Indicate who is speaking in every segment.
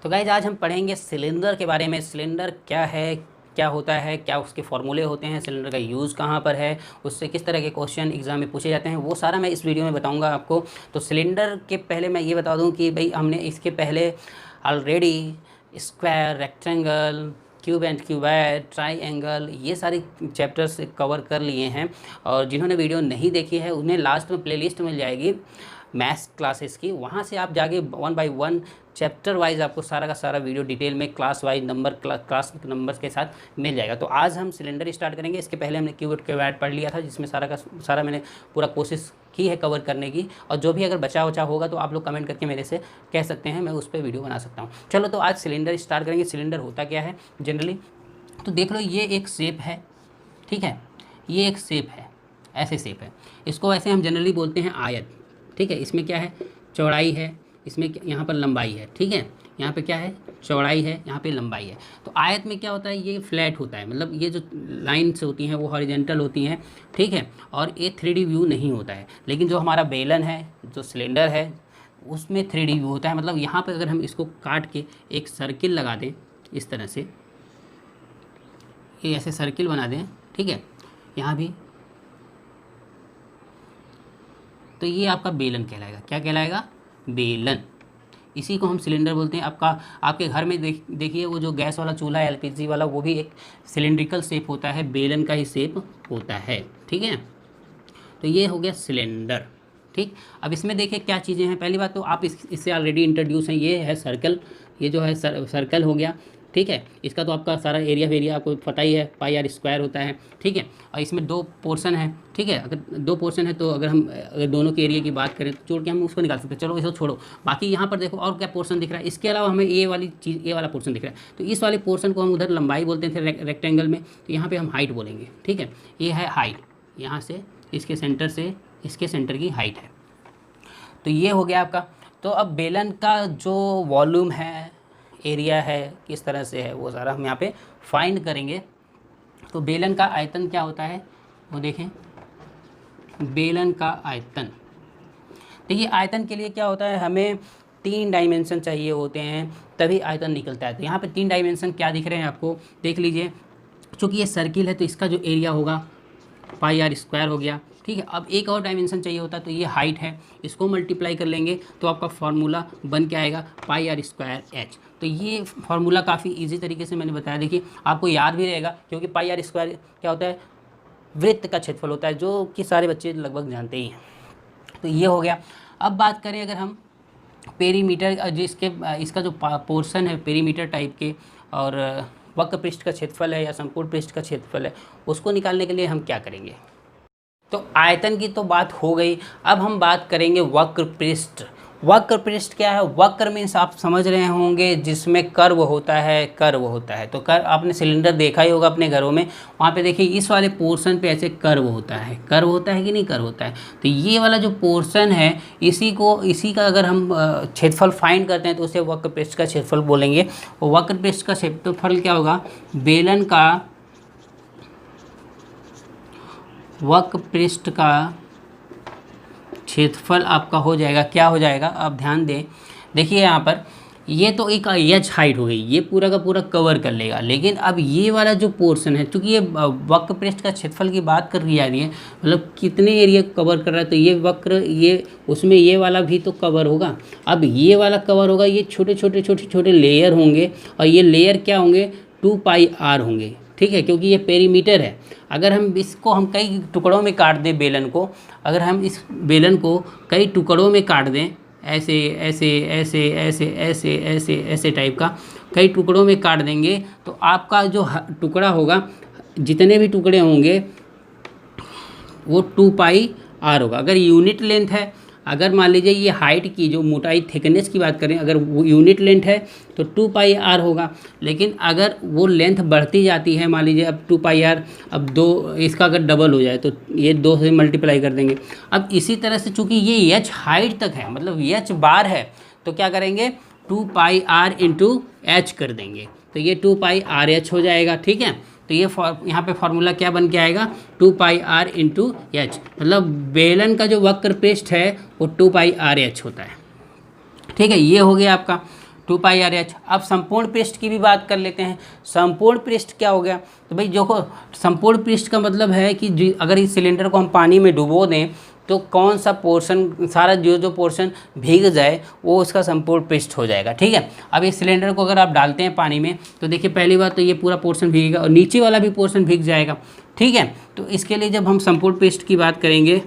Speaker 1: तो गाइज आज हम पढ़ेंगे सिलेंडर के बारे में। सिलेंडर क्या है, क्या होता है, क्या उसके फॉर्मूले होते हैं, सिलेंडर का यूज़ कहाँ पर है, उससे किस तरह के क्वेश्चन एग्जाम में पूछे जाते हैं, वो सारा मैं इस वीडियो में बताऊंगा आपको। तो सिलेंडर के पहले मैं ये बता दूं कि भाई हमने इसके पहले already square, rectangle, cube and cuboid, triangle, ये सारे चैप्टर्स कवर कर लिए हैं। और जिन्होंने वीडियो नहीं देखी है उन्हें लास्ट में प्लेलिस्ट मिल जाएगी मैथ्स क्लासेस की, वहाँ से आप जाके 1 बाय 1 चैप्टर वाइज आपको सारा का सारा वीडियो डिटेल में क्लास वाइज क्लास नंबर्स के साथ मिल जाएगा। तो आज हम सिलेंडर स्टार्ट करेंगे। इसके पहले हमने क्यूब क्यूबॉइड पढ़ लिया था, जिसमें सारा का सारा मैंने पूरा कोशिश की है कवर करने की। और जो भी अगर बचा वचा होगा तो आप लोग कमेंट करके मेरे से कह सकते हैं, मैं उस पर वीडियो बना सकता हूँ। चलो तो आज सिलेंडर स्टार्ट करेंगे। सिलेंडर होता क्या है जनरली, तो देख लो ये एक शेप है, ठीक है, ये एक शेप है, ऐसे शेप है। इसको ऐसे हम जनरली बोलते हैं आयत, ठीक है। इसमें क्या है, चौड़ाई है, इसमें यहाँ पर लंबाई है, ठीक है। यहाँ पे क्या है, चौड़ाई है, यहाँ पे लंबाई है। तो आयत में क्या होता है, ये फ्लैट होता है, मतलब ये जो लाइन्स होती हैं वो हॉरिजेंटल होती हैं, ठीक है। और ये 3D व्यू नहीं होता है। लेकिन जो हमारा बेलन है, जो सिलेंडर है, उसमें 3D व्यू होता है। मतलब यहाँ पर अगर हम इसको काट के एक सर्किल लगा दें इस तरह से, ये ऐसे सर्किल बना दें, ठीक है, यहाँ भी, तो ये आपका बेलन कहलाएगा। क्या कहलाएगा, बेलन। इसी को हम सिलेंडर बोलते हैं। आपके घर में देखिए वो जो गैस वाला चूल्हा है, LPG वाला, वो भी एक सिलेंड्रिकल शेप होता है, बेलन का ही शेप होता है, ठीक है। तो ये हो गया सिलेंडर, ठीक। अब इसमें देखिए क्या चीज़ें हैं। पहली बात तो आप इससे ऑलरेडी इंट्रोड्यूस हैं, ये है सर्कल, ये जो है सर्कल हो गया, ठीक है। इसका तो आपका सारा एरिया आपको पता ही है, पाई आर स्क्वायर होता है, ठीक है। और इसमें 2 पोर्शन है, ठीक है। अगर 2 पोर्शन है तो अगर दोनों के एरिया की बात करें तो जोड़ के हम उसको निकाल सकते हैं। चलो इसको छोड़ो, बाकी यहाँ पर देखो और क्या पोर्शन दिख रहा है। इसके अलावा हमें ये वाली चीज़, ये वाला पोर्शन दिख रहा है, तो इस वाले पोर्शन को हम उधर लंबाई बोलते थे रेक्टेंगल में, तो यहाँ पर हम हाइट बोलेंगे, ठीक है। ये है हाइट, यहाँ से इसके सेंटर से इसके सेंटर की हाइट है। तो ये हो गया आपका। तो अब बेलन का जो वॉल्यूम है, एरिया है, किस तरह से है, वो सारा हम यहाँ पे फाइंड करेंगे। तो बेलन का आयतन क्या होता है वो देखें। बेलन का आयतन, देखिए आयतन के लिए क्या होता है, हमें 3 डायमेंशन चाहिए होते हैं, तभी आयतन निकलता है। तो यहाँ पे 3 डायमेंशन क्या दिख रहे हैं आपको, देख लीजिए। चूँकि ये सर्किल है तो इसका जो एरिया होगा पाई आर स्क्वायर हो गया, ठीक है। अब एक और डायमेंशन चाहिए होता है, तो ये हाइट है, इसको मल्टीप्लाई कर लेंगे तो आपका फार्मूला बन के आएगा पाई आर स्क्वायर एच। तो ये फार्मूला काफ़ी इजी तरीके से मैंने बताया, देखिए आपको याद भी रहेगा, क्योंकि पाई आर स्क्वायर क्या होता है, वृत्त का क्षेत्रफल होता है, जो कि सारे बच्चे लगभग जानते ही हैं। तो ये हो गया। अब बात करें अगर हम पेरीमीटर, जिसके इसका जो पोर्शन है पेरीमीटर टाइप के, और वक्र पृष्ठ का क्षेत्रफल है या संपूर्ण पृष्ठ का क्षेत्रफल है, उसको निकालने के लिए हम क्या करेंगे। तो आयतन की तो बात हो गई। अब हम बात करेंगे वक्र पृष्ठ। वक्र पृष्ठ क्या है, वक्र मीन्स आप समझ रहे होंगे जिसमें कर्व होता है, कर्व होता है। तो कर्व आपने सिलेंडर देखा ही होगा अपने घरों में, वहाँ पे देखिए इस वाले पोर्शन पे ऐसे कर्व होता है, कर्व होता है कि नहीं, कर्व होता है। तो ये वाला जो पोर्शन है, इसी का अगर हम क्षेत्रफल फाइंड करते हैं तो उसे वक्र पृष्ठ का क्षेत्रफल बोलेंगे। और वक्र पृष्ठ का क्षेत्रफल क्या होगा, बेलन का वक्र पृष्ठ का क्षेत्रफल आपका हो जाएगा, क्या हो जाएगा, आप ध्यान दें। देखिए यहाँ पर ये तो एक एच हाइट हो गई, ये पूरा का पूरा कवर कर लेगा। लेकिन अब ये वाला जो पोर्शन है, क्योंकि ये वक्र पृष्ठ का क्षेत्रफल की बात कर रही जा रही है, मतलब कितने एरिया कवर कर रहा है, तो ये वक्र, ये उसमें ये वाला भी तो कवर होगा। अब ये वाला कवर होगा, ये छोटे छोटे लेयर होंगे, और ये लेयर क्या होंगे, 2 पाई आर होंगे, ठीक है, क्योंकि ये पेरीमीटर है। अगर हम इसको हम कई टुकड़ों में काट दें बेलन को, अगर हम इस बेलन को कई टुकड़ों में काट दें, ऐसे ऐसे ऐसे ऐसे ऐसे ऐसे ऐसे टाइप का कई टुकड़ों में काट देंगे, तो आपका जो टुकड़ा होगा, जितने भी टुकड़े होंगे वो 2 पाई आर होगा। अगर यूनिट लेंथ है, अगर मान लीजिए ये हाइट की जो मोटाई, थिकनेस की बात करें, अगर वो यूनिट लेंथ है तो 2 पाई आर होगा। लेकिन अगर वो लेंथ बढ़ती जाती है, मान लीजिए अब 2 पाई आर, अब 2, इसका अगर डबल हो जाए तो ये 2 से मल्टीप्लाई कर देंगे। अब इसी तरह से चूँकि ये एच हाइट तक है, मतलब एच बार है, तो क्या करेंगे, 2 पाई आर इंटू एच कर देंगे, तो ये 2 पाई आर एच हो जाएगा, ठीक है। तो ये यहाँ पे फार्मूला क्या बन के आएगा, 2 पाई आर इंटू एच। मतलब बेलन का जो वक्र पृष्ठ है वो 2 पाई आर एच होता है, ठीक है। ये हो गया आपका। 2 पाई आर एच। अब संपूर्ण पृष्ठ की भी बात कर लेते हैं। संपूर्ण पृष्ठ क्या हो गया, तो भाई देखो संपूर्ण पृष्ठ का मतलब है कि अगर इस सिलेंडर को हम पानी में डुबो दें तो कौन सा पोर्शन, सारा जो पोर्शन भीग जाए वो उसका संपूर्ण पृष्ठ हो जाएगा। ठीक है, अब इस सिलेंडर को अगर आप डालते हैं पानी में तो देखिए पहली बात तो ये पूरा पोर्शन भीगेगा और नीचे वाला भी पोर्शन भीग जाएगा। ठीक है, तो इसके लिए जब हम संपूर्ण पृष्ठ की बात करेंगे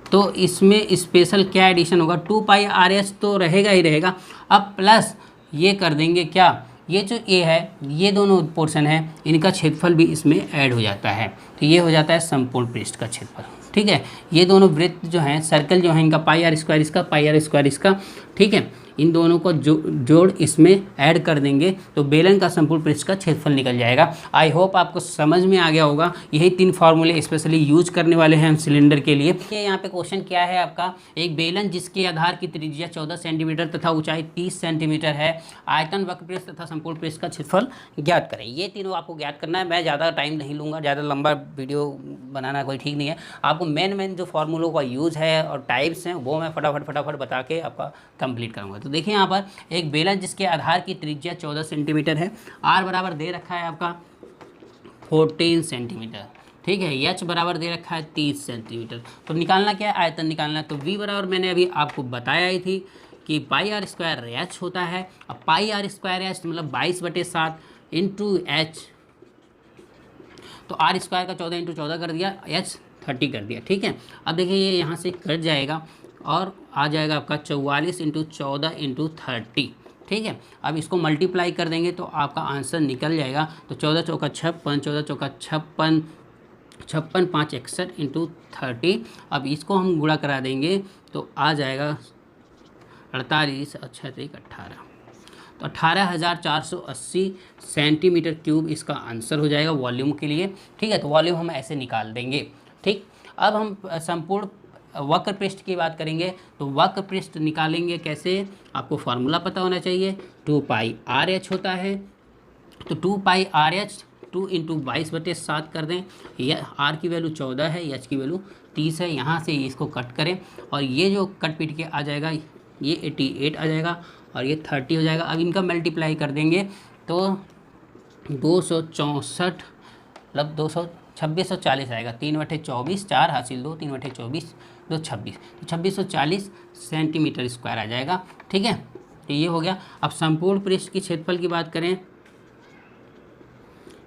Speaker 1: तो इसमें स्पेशल क्या एडिशन होगा, 2 पाई आर एच तो रहेगा ही रहेगा। अब प्लस ये कर देंगे क्या, ये जो ए है ये दोनों पोर्शन है इनका क्षेत्रफल भी इसमें ऐड हो जाता है, तो ये हो जाता है संपूर्ण पृष्ठ का क्षेत्रफल। ठीक है, ये दोनों वृत्त जो हैं, सर्कल जो है, इनका पाई आर स्क्वायर इसका, पाई आर स्क्वायर इसका। ठीक है, इन दोनों को जोड़ इसमें ऐड कर देंगे तो बेलन का संपूर्ण पृष्ठ का क्षेत्रफल निकल जाएगा। आई होप आपको समझ में आ गया होगा। यही 3 फार्मूले स्पेशली यूज करने वाले हैं हम सिलेंडर के लिए। यहाँ पे क्वेश्चन क्या है आपका, एक बेलन जिसके आधार की त्रिज्या 14 सेंटीमीटर तथा ऊंचाई 30 सेंटीमीटर है, आयतन, वक्र पृष्ठ तथा संपूर्ण पृष्ठ का क्षेत्रफल ज्ञात करें। ये तीनों आपको ज्ञात करना है। मैं ज़्यादा टाइम नहीं लूँगा, ज़्यादा लंबा वीडियो बनाना कोई ठीक नहीं है। आपको मेन जो फार्मूलों का यूज़ है और टाइप्स हैं वो मैं फटाफट बता के आपका कंप्लीट करूँगा। तो देखिए यहाँ पर एक बेलन जिसके आधार की त्रिज्या 14 सेंटीमीटर है, आर बराबर दे रखा है आपका 14 सेंटीमीटर। ठीक है, एच बराबर दे रखा है 30 सेंटीमीटर। तो निकालना क्या है, आयतन निकालना है। तो वी बराबर मैंने अभी आपको बताया ही थी कि पाई आर स्क्वायर एच होता है। अब पाई आर स्क्वायर एच मतलब 22/7 इंटू एच, तो आर स्क्वायर का 14 इंटू 14 कर दिया, एच 30 कर दिया। ठीक है, अब देखिए ये यहाँ से कट जाएगा और आ जाएगा आपका 44 इंटू 14 इंटू 30। ठीक है, अब इसको मल्टीप्लाई कर देंगे तो आपका आंसर निकल जाएगा। तो 14 चौका 56, 14 चौका 56, 56 5 61 इंटू 30। अब इसको हम गुणा करा देंगे तो आ जाएगा 48 और 6 18, तो 18,480 सेंटीमीटर क्यूब इसका आंसर हो जाएगा वॉल्यूम के लिए। ठीक है, तो वॉल्यूम हम ऐसे निकाल देंगे। ठीक, अब हम संपूर्ण वक्र पृष्ठ की बात करेंगे। तो वक्र पृष्ठ निकालेंगे कैसे, आपको फार्मूला पता होना चाहिए। 2 पाई आर एच होता है, तो 2 पाई आर एच 2 इंटू 22/7 कर दें। यह आर की वैल्यू 14 है, एच की वैल्यू 30 है। यहाँ से इसको कट करें और ये जो कट पीट के आ जाएगा ये 88 आ जाएगा और ये 30 हो जाएगा। अब इनका मल्टीप्लाई कर देंगे तो 264 मतलब 2640 आएगा। 3/24, 4 हासिल 2, 3/24 2 26, तो 2640 सेंटीमीटर स्क्वायर आ जाएगा। ठीक है, तो ये हो गया। अब संपूर्ण पृष्ठ की क्षेत्रफल की बात करें,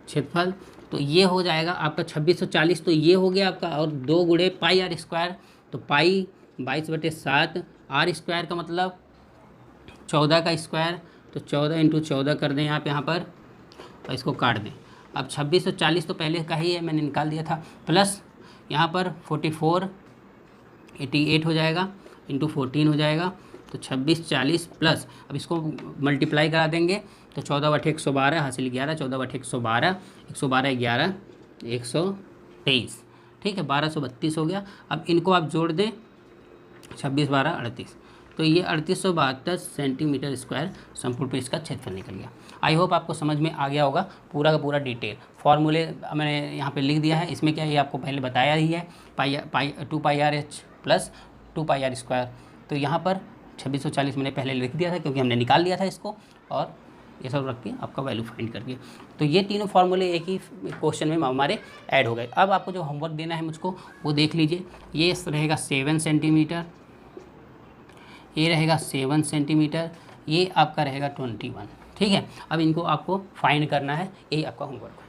Speaker 1: क्षेत्रफल तो ये हो जाएगा आपका 2640, तो ये हो गया आपका, और 2 गुणे पाई आर स्क्वायर, तो पाई 22/7, आर स्क्वायर का मतलब 14 का स्क्वायर, तो 14 इंटू 14 कर दें यहाँ पर और इसको काट दें। अब 2640 तो पहले का ही है, मैंने निकाल दिया था, प्लस यहाँ पर 44 88 हो जाएगा इंटू 14 हो जाएगा, तो 2640 प्लस, अब इसको मल्टीप्लाई करा देंगे तो 14/112 हासिल 11, 14/112, 112 11 123। ठीक है, 1232 हो गया। अब इनको आप जोड़ दें, 26 12 38, तो ये 3872 सेंटीमीटर स्क्वायर संपूर्ण पृष्ठ का क्षेत्रफल निकल गया। आई होप आपको समझ में आ गया होगा पूरा का पूरा डिटेल। फॉर्मूले मैंने यहाँ पे लिख दिया है। इसमें क्या है, ये आपको पहले बताया ही है, 2 pi R H plus 2 pi R square. तो यहाँ पर 2640 मैंने पहले लिख दिया था क्योंकि हमने निकाल लिया था इसको, और ये सब रख के आपका वैल्यू फाइंड कर दिया। तो ये तीनों फार्मूले एक ही क्वेश्चन में हमारे ऐड हो गए। अब आपको जो होमवर्क देना है मुझको वो देख लीजिए। ये रहेगा 7 सेंटीमीटर, ये रहेगा 7 सेंटीमीटर, ये आपका रहेगा 21। ठीक है, अब इनको आपको फाइंड करना है, यही आपका होमवर्क है।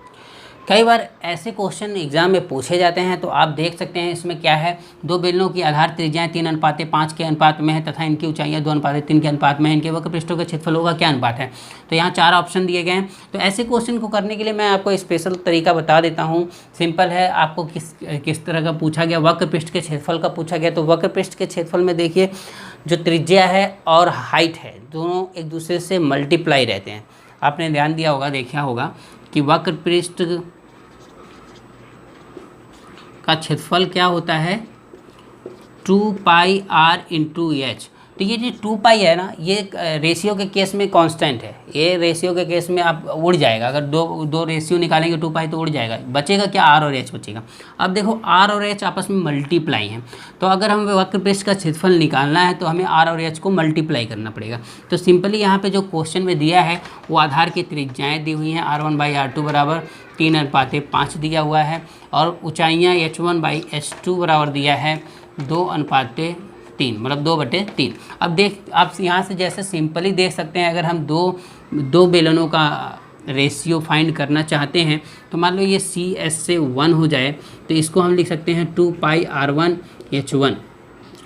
Speaker 1: कई बार ऐसे क्वेश्चन एग्जाम में पूछे जाते हैं, तो आप देख सकते हैं इसमें क्या है, 2 बेलनों की आधार त्रिज्याएं 3:5 के अनुपात में है तथा इनकी ऊंचाइयां 2:3 के अनुपात में है। इनके वक्र पृष्ठों का क्षेत्रफल होगा क्या अनुपात है। तो यहाँ 4 ऑप्शन दिए गए हैं। तो ऐसे क्वेश्चन को करने के लिए मैं आपको स्पेशल तरीका बता देता हूँ। सिंपल है, आपको किस तरह का पूछा गया, वक्र पृष्ठ के क्षेत्रफल का पूछा गया। तो वक्र पृष्ठ के क्षेत्रफल में देखिए जो त्रिज्या है और हाइट है दोनों एक दूसरे से मल्टीप्लाई रहते हैं। आपने ध्यान दिया होगा, देखा होगा कि वक्र पृष्ठ का क्षेत्रफल क्या होता है, 2 पाई आर इंटू एच। तो ये जो 2 पाई है ना, ये रेशियो के केस में कांस्टेंट है, ये रेशियो के केस में आप उड़ जाएगा, अगर दो रेशियो निकालेंगे 2 पाई तो उड़ जाएगा, बचेगा क्या, आर और एच बचेगा। अब देखो आर और एच आपस में मल्टीप्लाई हैं, तो अगर हमें वक्र पृष्ठ का क्षेत्रफल निकालना है तो हमें आर और एच को मल्टीप्लाई करना पड़ेगा। तो सिंपली यहाँ पे जो क्वेश्चन में दिया है वो आधार की त्रिज्याएँ दी हुई हैं, R1/R2 बराबर 3:5 दिया हुआ है, और ऊंचाइयाँ H1/H2 बराबर दिया है 2:3, मतलब 2/3। अब आप यहाँ से जैसे सिंपली देख सकते हैं, अगर हम दो बेलनों का रेशियो फाइंड करना चाहते हैं तो मान लो ये CS से 1 हो जाए तो इसको हम लिख सकते हैं 2πr1H1,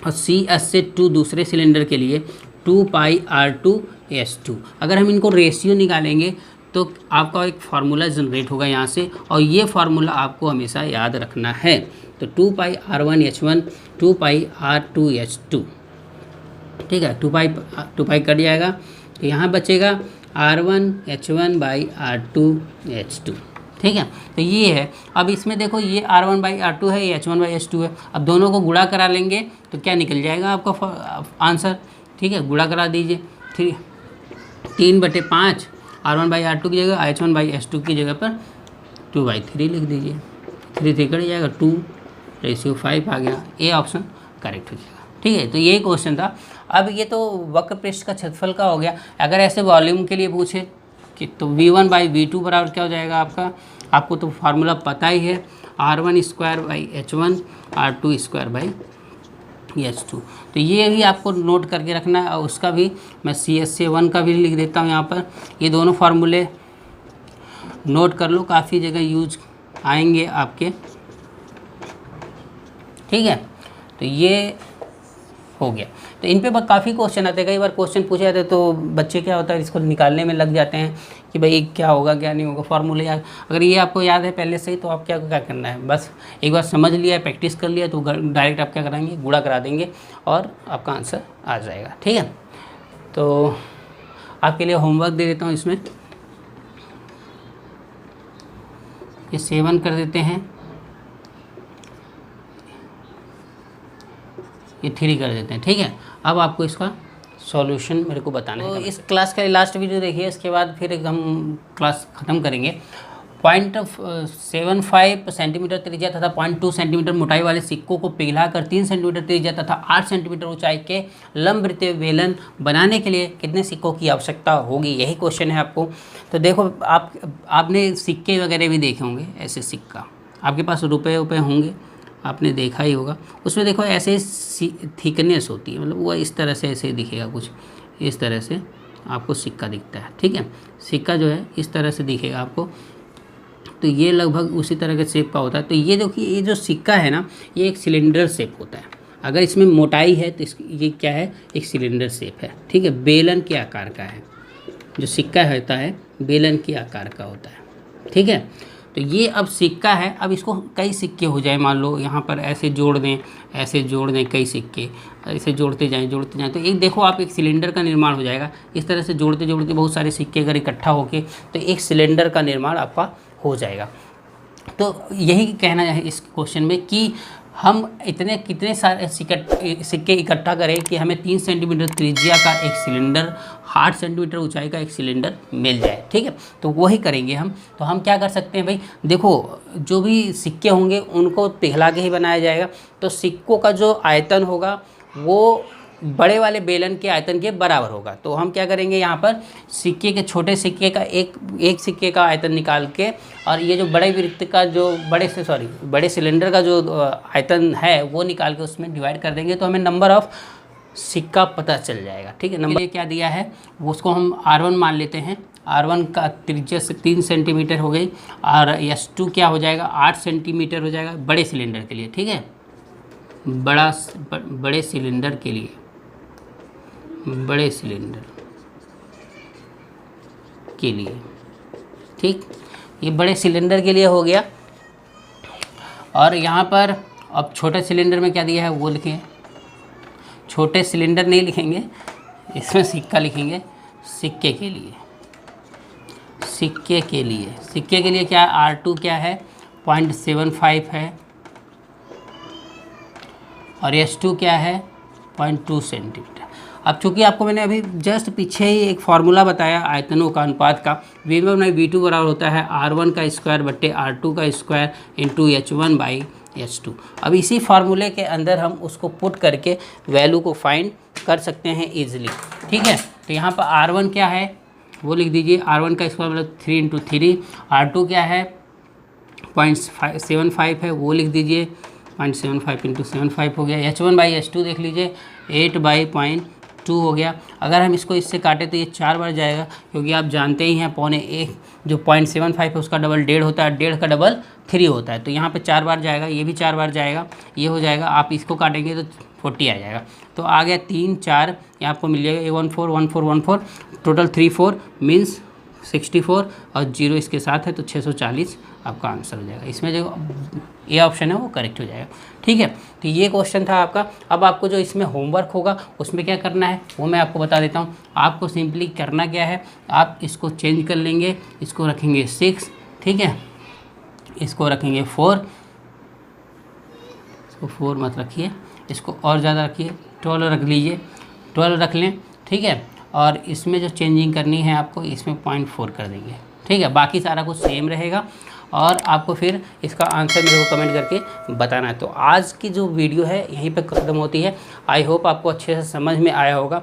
Speaker 1: और CS से 2 दूसरे सिलेंडर के लिए 2πr2H2। अगर हम इनको रेशियो निकालेंगे तो आपका एक फार्मूला जनरेट होगा यहाँ से, और ये फार्मूला आपको हमेशा याद रखना है। तो 2πr1H1 2πr2H2, ठीक है, 2 पाई कट जाएगा तो यहाँ बचेगा R1H1/R2H2, ठीक है। तो ये है, अब इसमें देखो ये R1/R2 है, ये H1/H2 है, अब दोनों को गुणा करा लेंगे तो क्या निकल जाएगा आपका आंसर, ठीक है, गुणा करा दीजिए। 3/5 R1/R2 की जगह H1/H2 की जगह पर 2/3 लिख दीजिए, 3 कट जाएगा, 2:5 आ गया, ए ऑप्शन करेक्ट हो जाएगा, ठीक है। तो यही क्वेश्चन था। अब ये तो वक्र पृष्ठ का क्षेत्रफल का हो गया। अगर ऐसे वॉल्यूम के लिए पूछे कि तो V1/V2 बराबर क्या हो जाएगा आपका, आपको तो फार्मूला पता ही है, R1² R2²H2। तो ये भी आपको नोट करके रखना है, और उसका भी मैं CS से 1 का भी लिख देता हूँ यहाँ पर। ये दोनों फार्मूले नोट कर लो, काफ़ी जगह यूज आएंगे आपके, ठीक है। तो ये हो गया। तो इन पे काफ़ी क्वेश्चन आते हैं, कई बार क्वेश्चन पूछे जाते हैं तो बच्चे क्या होता है इसको निकालने में लग जाते हैं कि भाई क्या होगा क्या नहीं होगा, फार्मूले याद, अगर ये आपको याद है पहले से ही तो आप क्या करना है, बस एक बार समझ लिया, प्रैक्टिस कर लिया तो डायरेक्ट आप क्या कराएंगे, गुणा करा देंगे और आपका आंसर आ जाएगा, ठीक है। तो आपके लिए होमवर्क दे देता हूँ, इसमें ये 7 कर देते हैं, ये 3 कर देते हैं, ठीक है। अब आपको इसका सॉल्यूशन मेरे को बताना है। तो इस क्लास का लास्ट वीडियो देखिए, इसके बाद फिर हम क्लास ख़त्म करेंगे। 0.75 सेंटीमीटर त्रिज्या तथा 0.2 सेंटीमीटर मोटाई वाले सिक्कों को पिघलाकर 3 सेंटीमीटर त्रिज्या तथा 8 सेंटीमीटर ऊंचाई के लंबवृत्तीय बेलन बनाने के लिए कितने सिक्कों की आवश्यकता होगी, यही क्वेश्चन है आपको। तो देखो आपने सिक्के वगैरह भी देखे होंगे, ऐसे सिक्का आपके पास रुपए होंगे, आपने देखा ही होगा, उसमें देखो ऐसे थिकनेस होती है, मतलब वो इस तरह से ऐसे दिखेगा, कुछ इस तरह से आपको सिक्का दिखता है, ठीक है। सिक्का जो है इस तरह से दिखेगा आपको, तो ये लगभग उसी तरह के शेप का होता है। तो ये देखिए, ये जो सिक्का है ना, ये एक सिलेंडर शेप होता है। अगर इसमें मोटाई है तो ये क्या है, एक सिलेंडर शेप है, ठीक है, बेलन के आकार का है। जो सिक्का होता है बेलन के आकार का होता है, ठीक है। तो ये अब सिक्का है, अब इसको कई सिक्के हो जाए, मान लो यहाँ पर ऐसे जोड़ दें, ऐसे जोड़ दें, कई सिक्के ऐसे जोड़ते जाएं तो एक देखो आप एक सिलेंडर का निर्माण हो जाएगा। इस तरह से जोड़ते जोड़ते बहुत सारे सिक्के अगर इकट्ठा होके तो एक सिलेंडर का निर्माण आपका हो जाएगा। तो यही कहना है इस क्वेश्चन में कि हम कितने सारे सिक्के इकट्ठा करें कि हमें 3 सेंटीमीटर त्रिज्या का एक सिलेंडर, 8 सेंटीमीटर ऊंचाई का एक सिलेंडर मिल जाए, ठीक है। तो वही करेंगे हम। तो हम क्या कर सकते हैं भाई, देखो जो भी सिक्के होंगे उनको पिघला के ही बनाया जाएगा। तो सिक्कों का जो आयतन होगा वो बड़े वाले बेलन के आयतन के बराबर होगा। तो हम क्या करेंगे, यहाँ पर सिक्के के छोटे सिक्के का एक सिक्के का आयतन निकाल के, और ये जो बड़े वृत्त का जो बड़े सिलेंडर का जो आयतन है वो निकाल के उसमें डिवाइड कर देंगे, तो हमें नंबर ऑफ सिक्का पता चल जाएगा, ठीक है। नंबर क्या दिया है वो उसको हम R1 मान लेते हैं। R1 का त्रिज्या से 3 सेंटीमीटर हो गई, और S2 क्या हो जाएगा, 8 सेंटीमीटर हो जाएगा बड़े सिलेंडर के लिए, ठीक है, बड़े सिलेंडर के लिए, बड़े सिलेंडर के लिए, ठीक। ये बड़े सिलेंडर के लिए हो गया। और यहाँ पर अब छोटे सिलेंडर में क्या दिया है वो लिखें, छोटे सिलेंडर नहीं लिखेंगे, इसमें सिक्का लिखेंगे। सिक्के के लिए, सिक्के के लिए क्या R2 क्या है, 0.75 है, और S2 क्या है, 0.2 सेंटीमीटर। अब चूंकि आपको मैंने अभी जस्ट पीछे ही एक फार्मूला बताया आयतनों का अनुपात का, V1/V2 बराबर होता है R1 का स्क्वायर बट्टे R2 का स्क्वायर इंटू H1/H2। अब इसी फार्मूले के अंदर हम उसको पुट करके वैल्यू को फाइंड कर सकते हैं ईजिली। ठीक है, तो यहाँ पर R1 क्या है वो लिख दीजिए, R1 का स्क्वायर मतलब 3 इंटू 3, R2 क्या है 0.75 है वो लिख दीजिए, 0.75 इंटू 75 हो गया। H1/H2 देख लीजिए 8/0.2 हो गया। अगर हम इसको इससे काटें तो ये 4 बार जाएगा, क्योंकि आप जानते ही हैं 0.1 जो 0.75 है उसका डबल 1.5 होता है, 1.5 का डबल 3 होता है। तो यहाँ पे 4 बार जाएगा, ये भी 4 बार जाएगा, ये हो जाएगा। आप इसको काटेंगे तो 40 आ जाएगा। तो आ गया 3 4, यहाँ आपको मिल जाएगा 14 14 14, टोटल 34 मीन्स 64 और 0 इसके साथ है तो 640 आपका आंसर हो जाएगा। इसमें जो ए ऑप्शन है वो करेक्ट हो जाएगा। ठीक है, तो ये क्वेश्चन था आपका। अब आपको जो इसमें होमवर्क होगा उसमें क्या करना है वो मैं आपको बता देता हूँ। आपको सिंपली करना क्या है, आप इसको चेंज कर लेंगे, इसको रखेंगे 6, ठीक है, इसको रखेंगे 4, इसको 4 मत रखिए, इसको और ज़्यादा रखिए, 12 रख लीजिए, 12 रख लें। ठीक है, और इसमें जो चेंजिंग करनी है आपको इसमें 0.4 कर देंगे। ठीक है, बाकी सारा कुछ सेम रहेगा और आपको फिर इसका आंसर मेरे को कमेंट करके बताना है। तो आज की जो वीडियो है यहीं पे ख़त्म होती है। आई होप आपको अच्छे से समझ में आया होगा।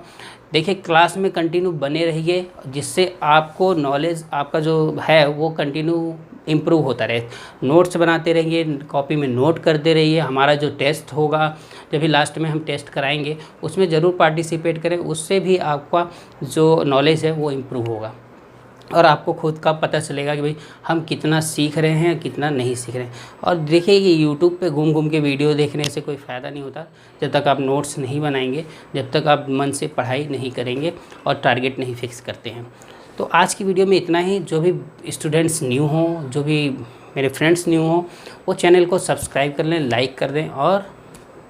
Speaker 1: देखिए क्लास में कंटिन्यू बने रहिए, जिससे आपको नॉलेज आपका जो है वो कंटिन्यू इम्प्रूव होता रहे। नोट्स बनाते रहिए, कॉपी में नोट करते रहिए। हमारा जो टेस्ट होगा, जब भी लास्ट में हम टेस्ट कराएंगे उसमें ज़रूर पार्टिसिपेट करें, उससे भी आपका जो नॉलेज है वो इम्प्रूव होगा और आपको खुद का पता चलेगा कि भाई हम कितना सीख रहे हैं कितना नहीं सीख रहे हैं। और देखिए कि यूट्यूब पे घूम घूम के वीडियो देखने से कोई फ़ायदा नहीं होता जब तक आप नोट्स नहीं बनाएंगे, जब तक आप मन से पढ़ाई नहीं करेंगे और टारगेट नहीं फिक्स करते हैं। तो आज की वीडियो में इतना ही। जो भी स्टूडेंट्स न्यू हों, जो भी मेरे फ्रेंड्स न्यू हों, वो चैनल को सब्सक्राइब कर लें, लाइक कर दें और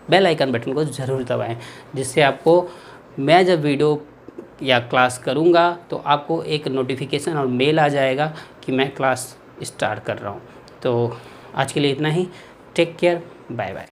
Speaker 1: बेल आइकन बटन को ज़रूर दबाएं, जिससे आपको मैं जब वीडियो या क्लास करूँगा तो आपको एक नोटिफिकेशन और मेल आ जाएगा कि मैं क्लास स्टार्ट कर रहा हूँ। तो आज के लिए इतना ही। Take care, bye bye.